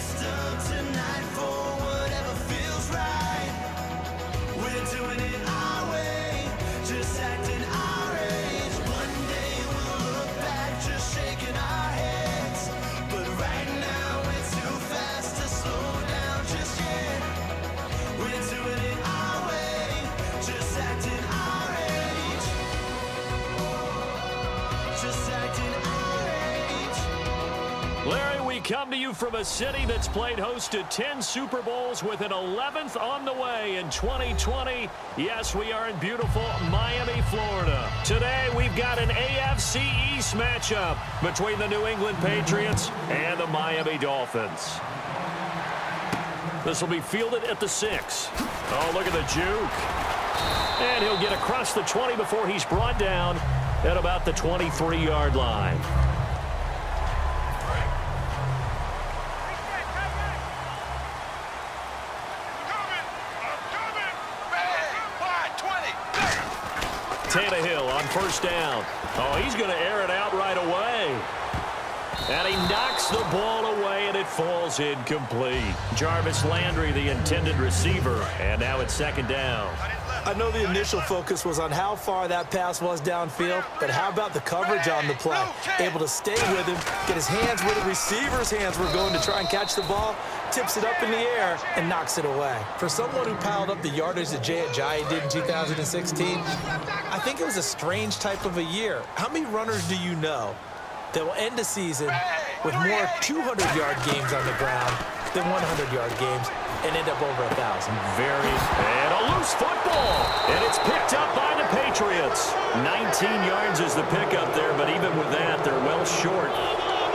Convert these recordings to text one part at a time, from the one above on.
custom tonight for whatever feels right. We're doing it our way, just acting our age. One day we'll look back, just shaking our heads. But right now we're too fast to slow down just yet. We're doing it our way, just acting our age. Just acting our age. Larry, we come to you from a city that's played host to 10 Super Bowls with an 11th on the way in 2020. Yes, we are in beautiful Miami, Florida. Today, we've got an AFC East matchup between the New England Patriots and the Miami Dolphins. This will be fielded at the 6. Oh, look at the juke. And he'll get across the 20 before he's brought down at about the 23-yard line. Tannehill on first down. Oh, he's going to air it out right away. And he knocks the ball away, and it falls incomplete. Jarvis Landry, the intended receiver. And now it's second down. I know the initial focus was on how far that pass was downfield, but how about the coverage on the play? Able to stay with him, get his hands where the receiver's hands were going to try and catch the ball, tips it up in the air, and knocks it away. For someone who piled up the yardage that Jay Ajayi did in 2016, I think it was a strange type of a year. How many runners do you know that will end the season with more 200-yard games on the ground than 100-yard games and end up over 1,000? And a loose football. And it's picked up by the Patriots. 19 yards is the pickup there, but even with that, they're well short.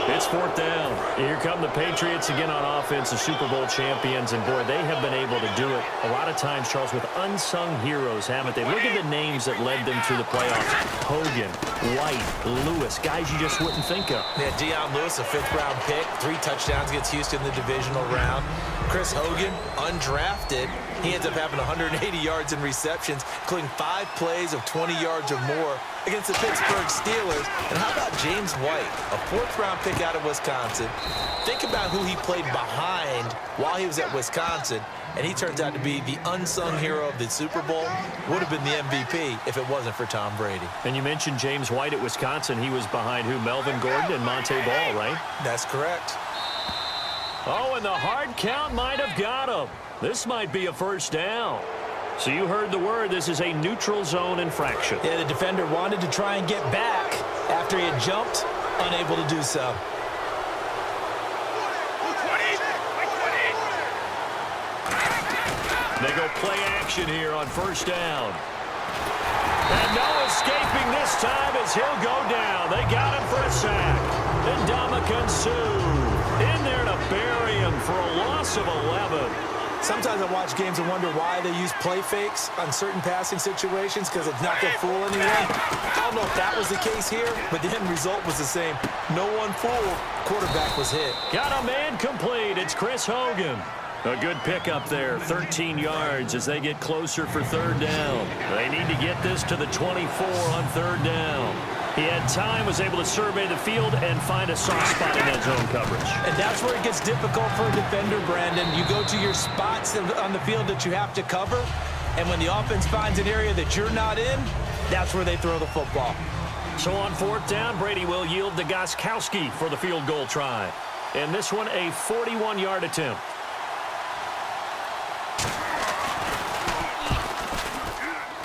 It's fourth down. Here come the Patriots again on offense, the Super Bowl champions, and boy, they have been able to do it a lot of times, Charles, with unsung heroes, haven't they? Look at the names that led them to the playoffs. Hogan, White, Lewis, guys you just wouldn't think of. Yeah, Deion Lewis, a fifth-round pick, 3 touchdowns against Houston in the divisional round. Chris Hogan, undrafted. He ends up having 180 yards in receptions, including 5 plays of 20 yards or more against the Pittsburgh Steelers. And how about James White, a 4th-round pick out of Wisconsin? Think about who he played behind while he was at Wisconsin, and he turns out to be the unsung hero of the Super Bowl. Would have been the MVP if it wasn't for Tom Brady. And you mentioned James White at Wisconsin. He was behind who? Melvin Gordon and Monte Ball, right? That's correct. Oh, and the hard count might have got him. This might be a first down. So you heard the word. This is a neutral zone infraction. Yeah, the defender wanted to try and get back after he had jumped, unable to do so. They go play action here on first down. And no escaping this time as he'll go down. They got him for a sack. And Ndamukong Suh in there to bury him for a loss of 11. Sometimes I watch games and wonder why they use play fakes on certain passing situations, because it's not going to fool anyone. I don't know if that was the case here, but the end result was the same. No one fooled. Quarterback was hit. Got a man complete. It's Chris Hogan. A good pickup there, 13 yards as they get closer for third down. They need to get this to the 24 on third down. He had time, was able to survey the field and find a soft spot in that zone coverage. And that's where it gets difficult for a defender, Brandon. You go to your spots on the field that you have to cover, and when the offense finds an area that you're not in, that's where they throw the football. So on fourth down, Brady will yield to Gostkowski for the field goal try. And this one, a 41-yard attempt.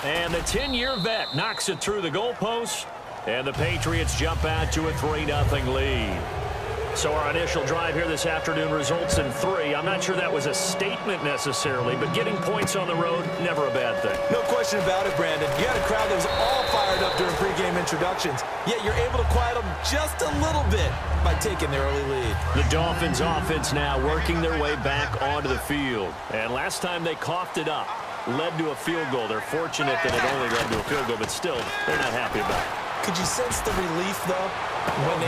And the 10-year vet knocks it through the goalpost. And the Patriots jump out to a 3-0 lead. So our initial drive here this afternoon results in 3. I'm not sure that was a statement necessarily, but getting points on the road, never a bad thing. No question about it, Brandon. You had a crowd that was all fired up during pregame introductions, yet you're able to quiet them just a little bit by taking the early lead. The Dolphins offense now working their way back onto the field. And last time they coughed it up, led to a field goal. They're fortunate that it only led to a field goal, but still, they're not happy about it. Could you sense the relief, though? Well,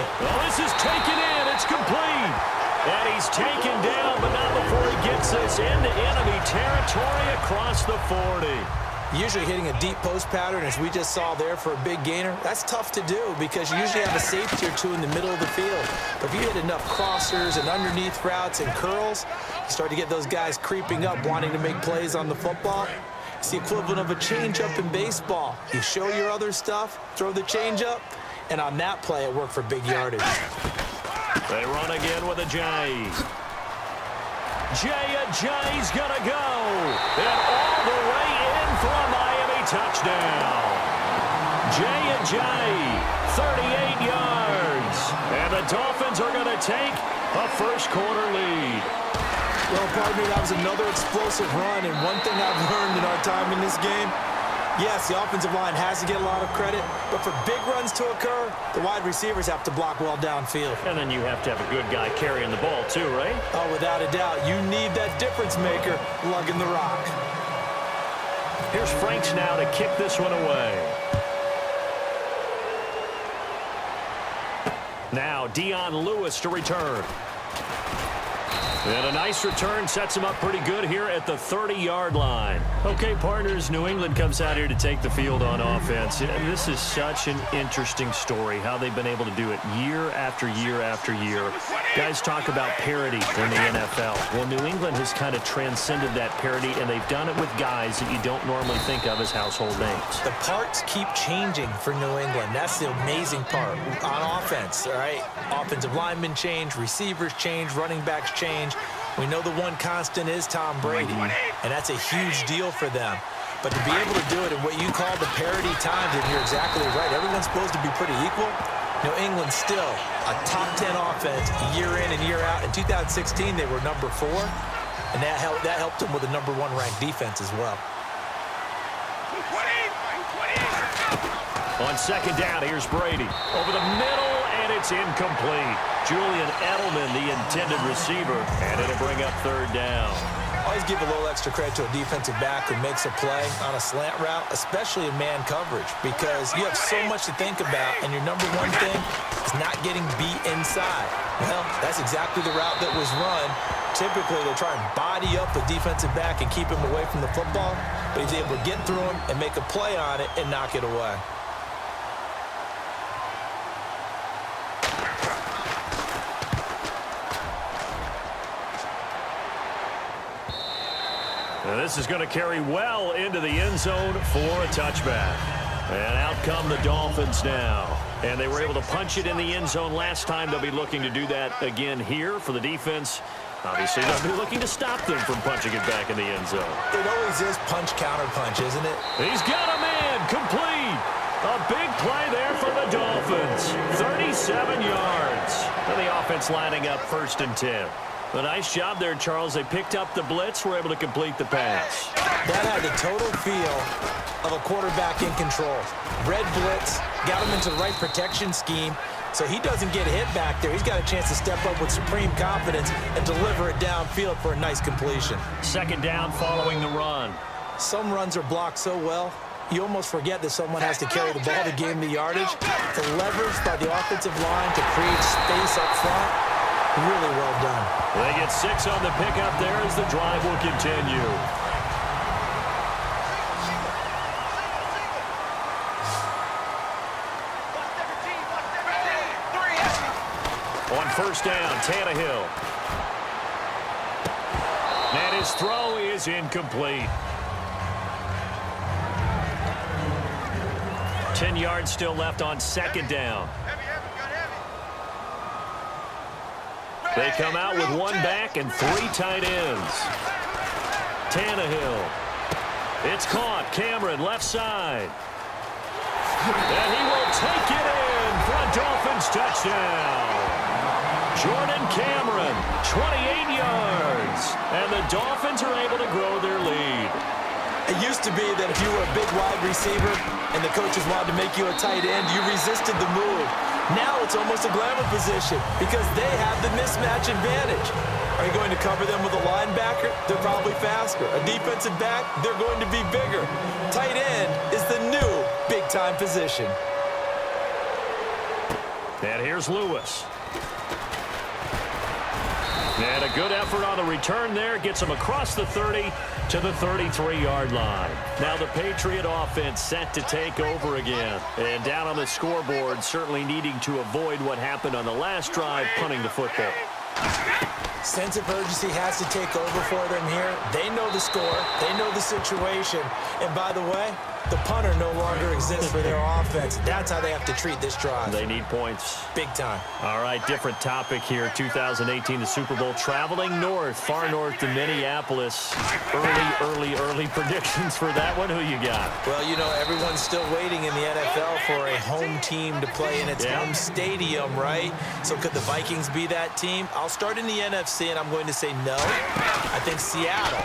this is taken in. It's complete. And he's taken down, but not before he gets this into enemy territory across the 40. Usually hitting a deep post pattern, as we just saw there for a big gainer, that's tough to do because you usually have a safety or two in the middle of the field. But if you hit enough crossers and underneath routes and curls, you start to get those guys creeping up, wanting to make plays on the football. It's the equivalent of a changeup in baseball. You show your other stuff, throw the changeup, and on that play, it worked for big yardage. They run again with a J. Jay's gonna go. And all the way in for a Miami touchdown. J, 38 yards. And the Dolphins are gonna take a first quarter lead. Well, partner, that was another explosive run, and one thing I've learned in our time in this game, yes, the offensive line has to get a lot of credit, but for big runs to occur, the wide receivers have to block well downfield. And then you have to have a good guy carrying the ball too, right? Oh, without a doubt. You need that difference maker lugging the rock. Here's Franks now to kick this one away. Now Dion Lewis to return. And a nice return sets him up pretty good here at the 30-yard line. Okay, partners, New England comes out here to take the field on offense. And this is such an interesting story, how they've been able to do it year after year after year. Guys talk about parity in the NFL. Well, New England has kind of transcended that parity, and they've done it with guys that you don't normally think of as household names. The parts keep changing for New England. That's the amazing part on offense, all right? Offensive linemen change, receivers change, running backs change. We know the one constant is Tom Brady, and that's a huge deal for them. But to be able to do it in what you call the parity times, and you're exactly right, everyone's supposed to be pretty equal. New England still a top 10 offense year in and year out. In 2016, they were number 4, and that helped them with a number 1 ranked defense as well. On second down, here's Brady. Over the middle, and it's incomplete. Julian Edelman, the intended receiver, and it'll bring up third down. Always give a little extra credit to a defensive back who makes a play on a slant route, especially in man coverage, because you have so much to think about, and your number one thing is not getting beat inside. Well, that's exactly the route that was run. Typically, they try and body up a defensive back and keep him away from the football, but he's able to get through him and make a play on it and knock it away. Now this is going to carry well into the end zone for a touchback. And out come the Dolphins now. And they were able to punch it in the end zone last time. They'll be looking to do that again here for the defense. Obviously, they'll be looking to stop them from punching it back in the end zone. It always is punch-counter-punch, isn't it? He's got a man complete. A big play there for the Dolphins. 37 yards. And the offense lining up 1st and 10. A nice job there, Charles. They picked up the blitz, were able to complete the pass. That had the total feel of a quarterback in control. Red blitz, got him into the right protection scheme, so he doesn't get hit back there. He's got a chance to step up with supreme confidence and deliver it downfield for a nice completion. Second down following the run. Some runs are blocked so well, you almost forget that someone has to carry the ball to gain the yardage. The leverage by the offensive line to create space up front, really well done. They get 6 on the pickup there as the drive will continue. On first down, Tannehill. And his throw is incomplete. 10 yards still left on second down. They come out with 1 back and 3 tight ends. Tannehill. It's caught. Cameron, left side. And he will take it in for a Dolphins touchdown. Jordan Cameron, 28 yards. And the Dolphins are able to grow their lead. It used to be that if you were a big wide receiver and the coaches wanted to make you a tight end, you resisted the move. Now it's almost a glamour position because they have the mismatch advantage. Are you going to cover them with a linebacker? They're probably faster. A defensive back? They're going to be bigger. Tight end is the new big-time position. And here's Lewis. And a good effort on the return there. Gets him across the 30 to the 33-yard line. Now the Patriot offense set to take over again. And down on the scoreboard, certainly needing to avoid what happened on the last drive, punting the football. Sense of urgency has to take over for them here. They know the score. They know the situation. And by the way, the punter no longer exists for their offense. That's how they have to treat this drive. They need points. Big time. All right, different topic here. 2018, the Super Bowl, traveling north, far north to Minneapolis. Early predictions for that one. Who you got? Well, you know, everyone's still waiting in the NFL for a home team to play in its home stadium, right? So could the Vikings be that team? I'll start in the NFC, and I'm going to say no. I think Seattle.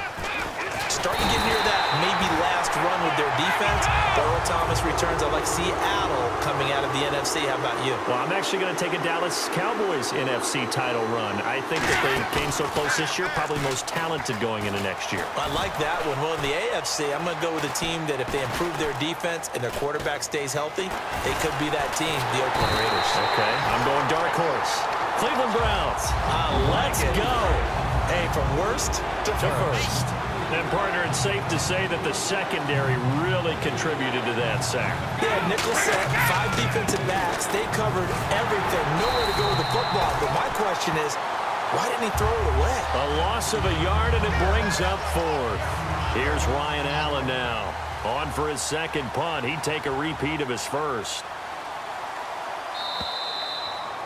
Starting to get near that maybe last run with their defense. Earl Thomas returns. I like Seattle coming out of the NFC. How about you? Well, I'm actually going to take a Dallas Cowboys NFC title run. I think that they came so close this year, probably most talented going into next year. I like that one. Well, in the AFC, I'm going to go with a team that if they improve their defense and their quarterback stays healthy, they could be that team, the Oakland Raiders. Okay, I'm going dark horse. Cleveland Browns. Let's go. Hey, from worst to first. And, partner, it's safe to say that the secondary really contributed to that sack. Yeah, nickel set, 5 defensive backs. They covered everything. Nowhere to go with the football. But my question is, why didn't he throw it away? A loss of a yard, and it brings up 4th. Here's Ryan Allen now. On for his second punt. He'd take a repeat of his first.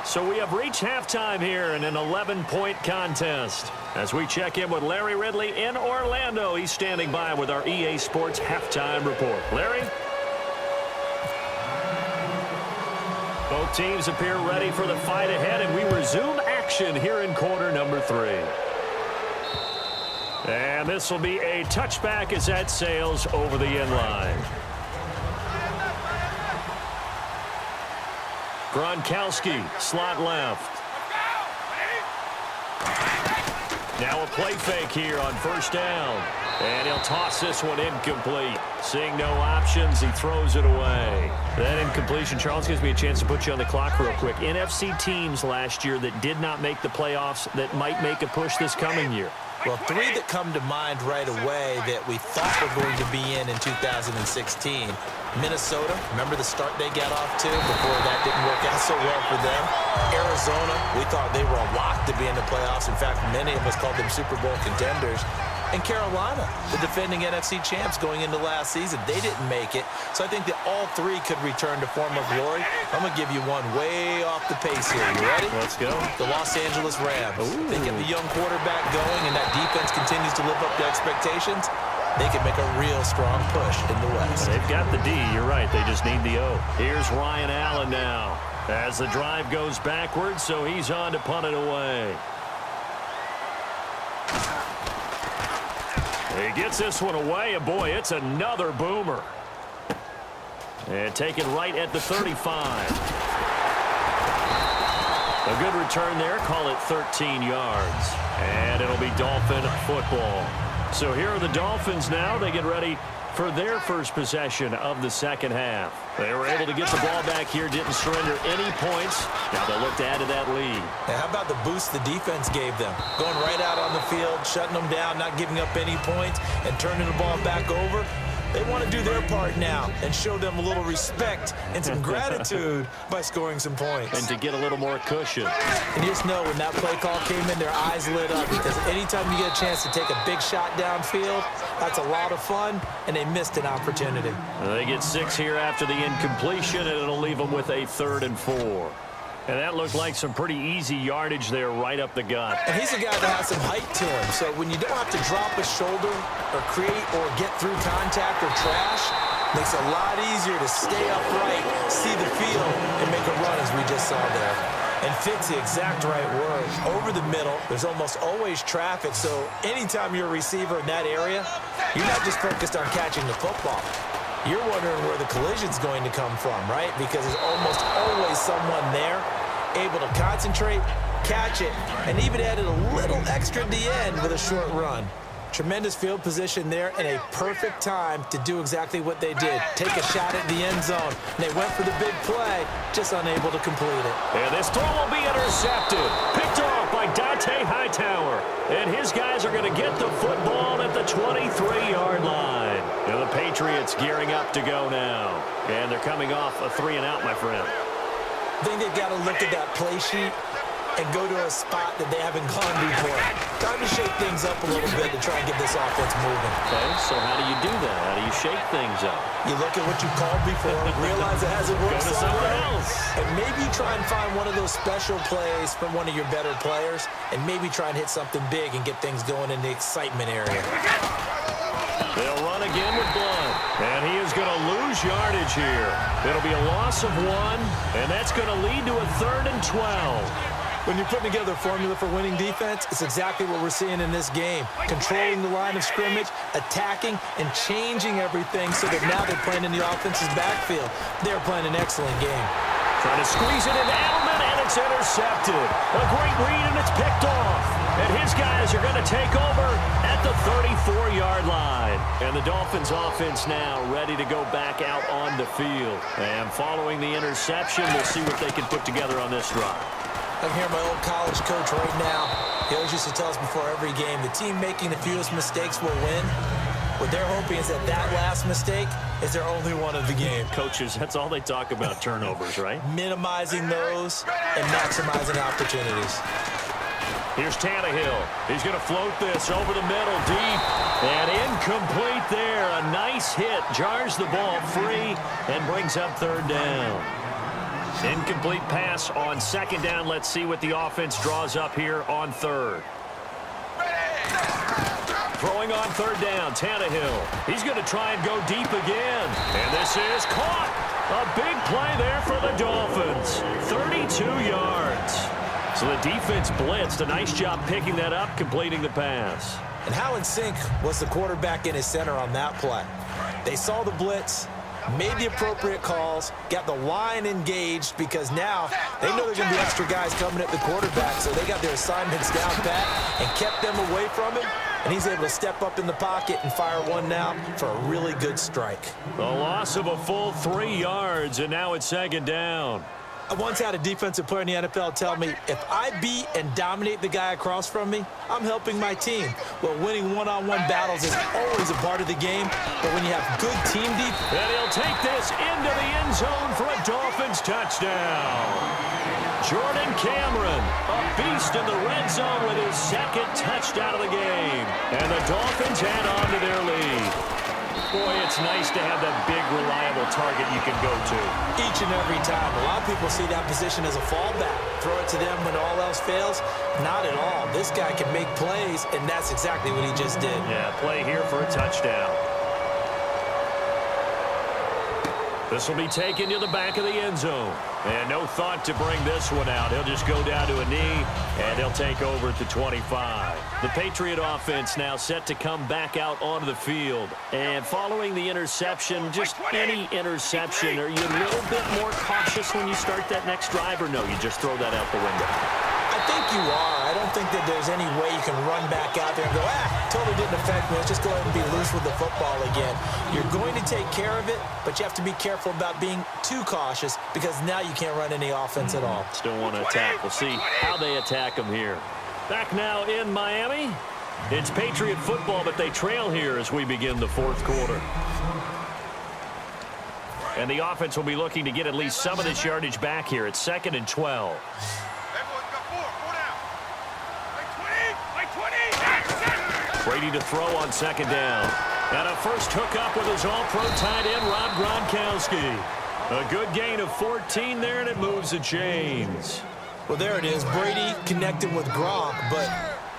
So we have reached halftime here in an 11-point contest. As we check in with Larry Ridley in Orlando, he's standing by with our EA Sports halftime report. Larry? Both teams appear ready for the fight ahead, and we resume action here in quarter number 3. And this will be a touchback as that sails over the end line. Gronkowski, slot left. Now a play fake here on first down. And he'll toss this one incomplete. Seeing no options, he throws it away. That incompletion, Charles, gives me a chance to put you on the clock real quick. NFC teams last year that did not make the playoffs that might make a push this coming year. Well, 3 that come to mind right away that we thought were going to be in 2016. Minnesota, remember the start they got off to before that didn't work out so well for them. Arizona, we thought they were a lock to be in the playoffs. In fact, many of us called them Super Bowl contenders. And Carolina, the defending NFC champs going into last season, they didn't make it. So I think that all 3 could return to former glory. I'm going to give you one way off the pace here. You ready? Let's go. The Los Angeles Rams. They get the young quarterback going, and that defense continues to live up to expectations. They can make a real strong push in the West. They've got the D, you're right. They just need the O. Here's Ryan Allen now. As the drive goes backwards, so he's on to punt it away. He gets this one away, and boy, it's another boomer. And taken right at the 35. A good return there, call it 13 yards. And it'll be Dolphin football. So here are the Dolphins now. They get ready for their first possession of the second half. They were able to get the ball back here, didn't surrender any points. Now they'll look to add to that lead. Now, how about the boost the defense gave them? Going right out on the field, shutting them down, not giving up any points, and turning the ball back over. They want to do their part now and show them a little respect and some gratitude by scoring some points. And to get a little more cushion. And you just know when that play call came in, their eyes lit up because anytime you get a chance to take a big shot downfield, that's a lot of fun, and they missed an opportunity. They get 6 here after the incompletion, and it'll leave them with a 3rd and 4. And that looked like some pretty easy yardage there right up the gut. And he's a guy that has some height to him. So when you don't have to drop a shoulder or create or get through contact or trash, makes it a lot easier to stay upright, see the field, and make a run as we just saw there. And fit's the exact right word. Over the middle, there's almost always traffic. So anytime you're a receiver in that area, you're not just focused on catching the football. You're wondering where the collision's going to come from, right? Because there's almost always someone there able to concentrate, catch it, and even added a little extra at the end with a short run. Tremendous field position there and a perfect time to do exactly what they did. Take a shot at the end zone. And they went for the big play, just unable to complete it. And this throw will be intercepted. Picked off by Dante Hightower. And his guys are going to get the football at the 23-yard line. And the Patriots gearing up to go now. And they're coming off a 3-and-out, my friend. I think they've got to look at that play sheet and go to a spot that they haven't gone before. Time to shake things up a little bit to try and get this offense moving. Okay, so how do you do that? How do you shake things up? You look at what you called before, realize it hasn't worked Go to somewhere something else. and maybe try and find one of those special plays from one of your better players, and maybe try and hit something big and get things going in the excitement area. They'll run again with Blunt. And he is going to lose yardage here. It'll be a loss of 1, and that's going to lead to a 3rd and 12. When you're putting together a formula for winning defense, it's exactly what we're seeing in this game. Controlling the line of scrimmage, attacking, and changing everything so that now they're playing in the offense's backfield. They're playing an excellent game. Trying to squeeze it into Edelman, and it's intercepted. A great read, and it's picked off. And his guys are going to take over at the 34-yard line. And the Dolphins offense now ready to go back out on the field. And following the interception, we'll see what they can put together on this drive. I'm hearing my old college coach right now. He always used to tell us before every game, the team making the fewest mistakes will win. What they're hoping is that last mistake is their only one of the game. Coaches, that's all they talk about, turnovers, right? Minimizing those and maximizing opportunities. Here's Tannehill. He's going to float this over the middle, deep, and incomplete there. A nice hit, jars the ball free, and brings up 3rd down. Incomplete pass on 2nd down. Let's see what the offense draws up here on 3rd. Throwing on 3rd down, Tannehill. He's going to try and go deep again. And this is caught. A big play there for the Dolphins. 32 yards. So the defense blitzed. A nice job picking that up, completing the pass. And how in sync was the quarterback in his center on that play? They saw the blitz, made the appropriate calls, got the line engaged because now they know there's going to be extra guys coming at the quarterback, so they got their assignments down pat and kept them away from him, and he's able to step up in the pocket and fire one now for a really good strike. A loss of a full 3 yards, and now it's 2nd down. I once had a defensive player in the NFL tell me, if I beat and dominate the guy across from me, I'm helping my team. Well, winning one-on-one battles is always a part of the game, but when you have good team defense... And he'll take this into the end zone for a Dolphins touchdown. Jordan Cameron, a beast in the red zone with his 2nd touchdown of the game. And the Dolphins add on to their lead. Boy, it's nice to have that big, reliable target you can go to. Each and every time. A lot of people see that position as a fallback. Throw it to them when all else fails. Not at all. This guy can make plays, and that's exactly what he just did. Yeah, play here for a touchdown. This will be taken to the back of the end zone. And no thought to bring this one out. He'll just go down to a knee, and he'll take over at the 25. The Patriot offense now set to come back out onto the field. And following the interception, just any interception, are you a little bit more cautious when you start that next drive, or no, you just throw that out the window? I think you are. I don't think that there's any way you can run back out there and go, totally didn't affect me. Let's just go ahead and be loose with the football again. You're going to take care of it, but you have to be careful about being too cautious because now you can't run any offense at all. Still want to attack. We'll see how they attack them here. Back now in Miami. It's Patriot football, but they trail here as we begin the 4th quarter. And the offense will be looking to get at least some of this yardage back here. It's 2nd and 12. Brady to throw on 2nd down. And a first hookup with his all-pro tight end, Rob Gronkowski. A good gain of 14 there, and it moves the chains. Well, there it is. Brady connecting with Gronk, but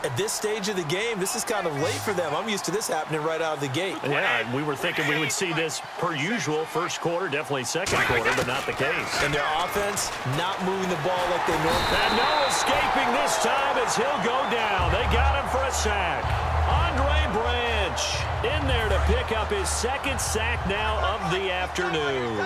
at this stage of the game, this is kind of late for them. I'm used to this happening right out of the gate. Yeah, we were thinking we would see this per usual. 1st quarter, definitely 2nd quarter, but not the case. And their offense not moving the ball like they normally. And no escaping this time as he'll go down. They got him for a sack. Andre Branch in there to pick up his 2nd sack now of the afternoon.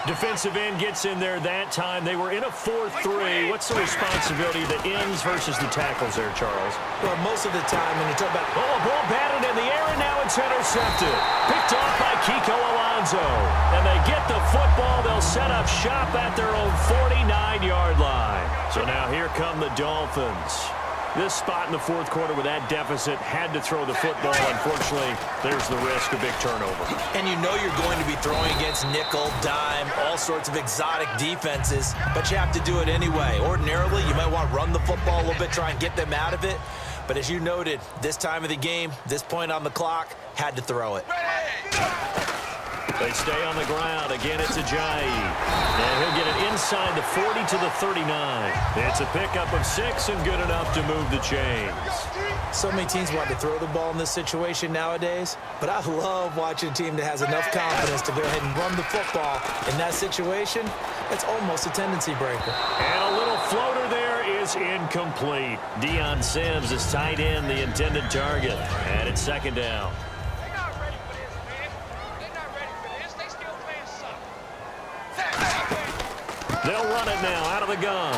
Defensive end gets in there that time. They were in a 4-3. What's the responsibility of the ends versus the tackles there, Charles? Well, most of the time when you talk about... Oh, a ball batted in the air, and now it's intercepted. Picked off by Kiko Alonso. And they get the football. They'll set up shop at their own 49-yard line. So now here come the Dolphins. This spot in the fourth quarter with that deficit, had to throw the football. Unfortunately, there's the risk of big turnover. And you know you're going to be throwing against nickel, dime, all sorts of exotic defenses, but you have to do it anyway. Ordinarily, you might want to run the football a little bit, try and get them out of it. But as you noted, this time of the game, this point on the clock, had to throw it. They stay on the ground. Again, it's Ajayi. And he'll get it inside the 40 to the 39. It's a pickup of 6 and good enough to move the chains. So many teams want to throw the ball in this situation nowadays, but I love watching a team that has enough confidence to go ahead and run the football in that situation. It's almost a tendency breaker. And a little floater there is incomplete. Deion Sims is tight end, the intended target. And it's second down. They'll run it now out of the gun.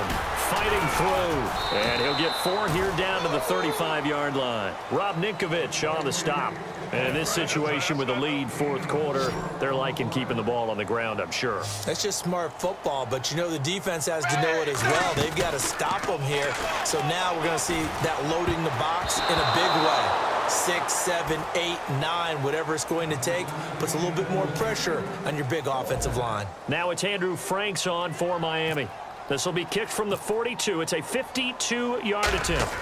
Fighting through. And he'll get 4 here down to the 35-yard line. Rob Ninkovich on the stop. And in this situation with a lead fourth quarter, they're liking keeping the ball on the ground, I'm sure. That's just smart football, but you know the defense has to know it as well. They've got to stop them here. So now we're going to see that loading the box in a big way. 6, 7, 8, 9, whatever it's going to take, puts a little bit more pressure on your big offensive line. Now it's Andrew Franks on for Miami. This will be kicked from the 42. It's a 52-yard attempt.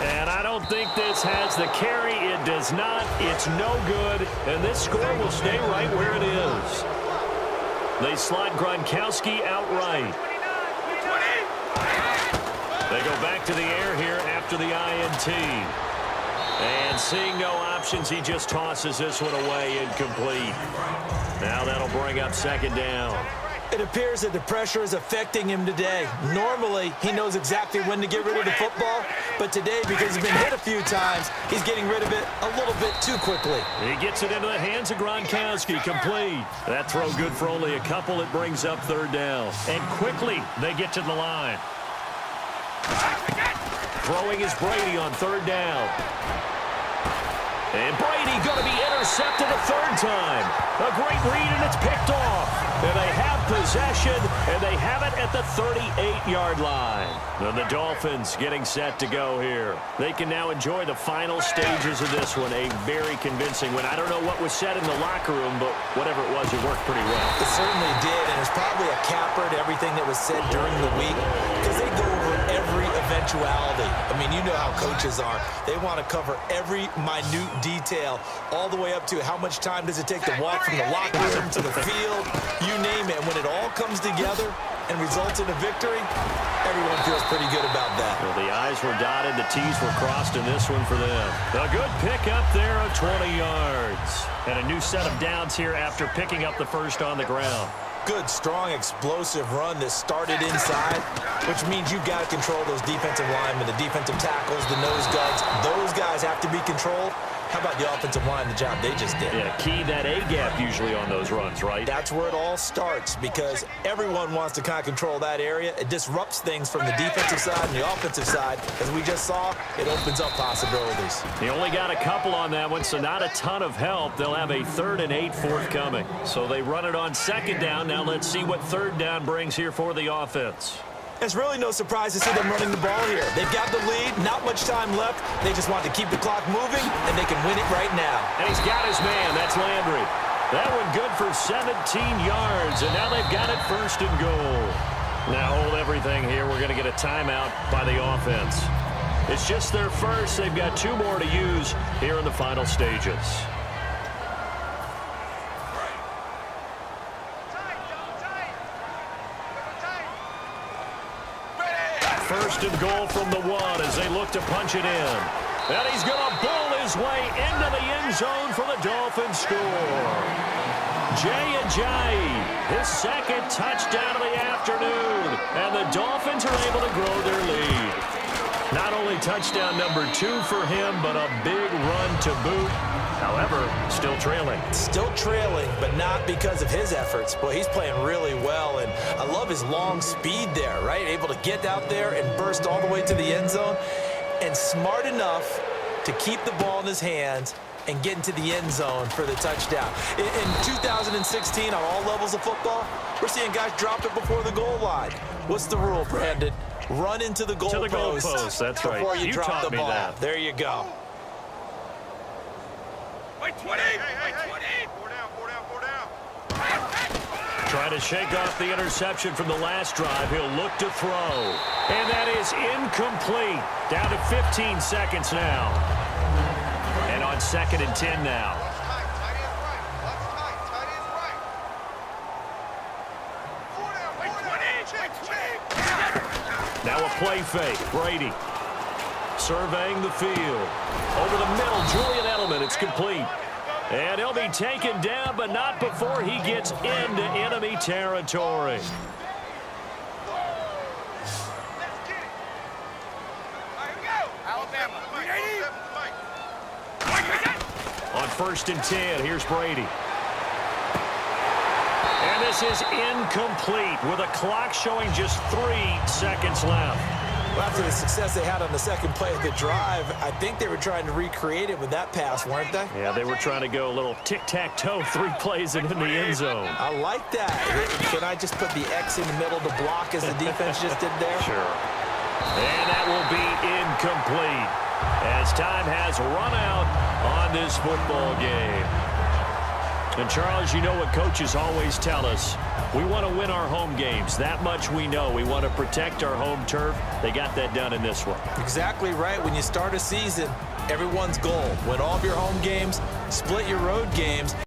And I don't think this has the carry. It does not. It's no good. And this score will stay right where it is. They slide Gronkowski outright. They go back to the air here after the INT. And seeing no options, he just tosses this one away, incomplete. Now that'll bring up second down. It appears that the pressure is affecting him today. Normally, he knows exactly when to get rid of the football, but today, because he's been hit a few times, he's getting rid of it a little bit too quickly. He gets it into the hands of Gronkowski, complete. That throw good for only a couple. It brings up third down. And quickly, they get to the line. Throwing is Brady on third down. And Brady going to be intercepted a third time. A great read, and it's picked off. And they have possession, and they have it at the 38-yard line. And the Dolphins getting set to go here. They can now enjoy the final stages of this one. A very convincing win. I don't know what was said in the locker room, but whatever it was, it worked pretty well. It certainly did, and it's probably a capper to everything that was said during the week, because they go over every eventuality. I mean, you know how coaches are. They want to cover every minute detail, all the way up to how much time does it take to walk from the locker room to the field, you name it. And when it all comes together and results in a victory, everyone feels pretty good about that. Well, the I's were dotted, the T's were crossed in this one for them. A good pickup there of 20 yards. And a new set of downs here after picking up the first on the ground. Good, strong, explosive run that started inside, which means you've got to control those defensive linemen, the defensive tackles, the nose guards. Those guys have to be controlled. How about the offensive line, the job they just did? Yeah, key that A-gap usually on those runs, right? That's where it all starts, because everyone wants to kind of control that area. It disrupts things from the defensive side and the offensive side. As we just saw, it opens up possibilities. He only got a couple on that one, so not a ton of help. They'll have a 3rd and 8 forthcoming. So they run it on second down. Now let's see what third down brings here for the offense. It's really no surprise to see them running the ball here. They've got the lead, not much time left. They just want to keep the clock moving, and they can win it right now. And he's got his man. That's Landry. That one good for 17 yards, and now they've got it 1st and goal. Now hold everything here. We're going to get a timeout by the offense. It's just their first. They've got 2 more to use here in the final stages. 1st and goal from the 1 as they look to punch it in. And he's going to bull his way into the end zone for the Dolphins score. Jay Ajayi, his 2nd touchdown of the afternoon. And the Dolphins are able to grow their lead. Not only touchdown number 2 for him, but a big run to boot. However, still trailing. Still trailing, but not because of his efforts. Boy, he's playing really well, and I love his long speed there, right? Able to get out there and burst all the way to the end zone, and smart enough to keep the ball in his hands and get into the end zone for the touchdown. In 2016, on all levels of football, we're seeing guys drop it before the goal line. What's the rule, Brandon? Run into the goal post. That's right. Before you drop taught the me ball. that. There you go. Wait, 20! Wait, 20! Four down. Trying to shake off the interception from the last drive. He'll look to throw. And that is incomplete. Down to 15 seconds now. And on 2nd and 10 now. Now a play fake. Brady surveying the field. Over the middle, Julian Edelman. It's complete. And he'll be taken down, but not before he gets into enemy territory. On 1st and 10, here's Brady. And this is incomplete with a clock showing just 3 seconds left. Well, after the success they had on the second play of the drive, I think they were trying to recreate it with that pass, weren't they? Yeah, they were trying to go a little tic-tac-toe, 3 plays and in the end zone. I like that. Can I just put the X in the middle to block as the defense just did there? Sure. And that will be incomplete as time has run out on this football game. And, Charles, you know what coaches always tell us. We want to win our home games. That much we know. We want to protect our home turf. They got that done in this one. Exactly right. When you start a season, everyone's goal: win all of your home games, split your road games.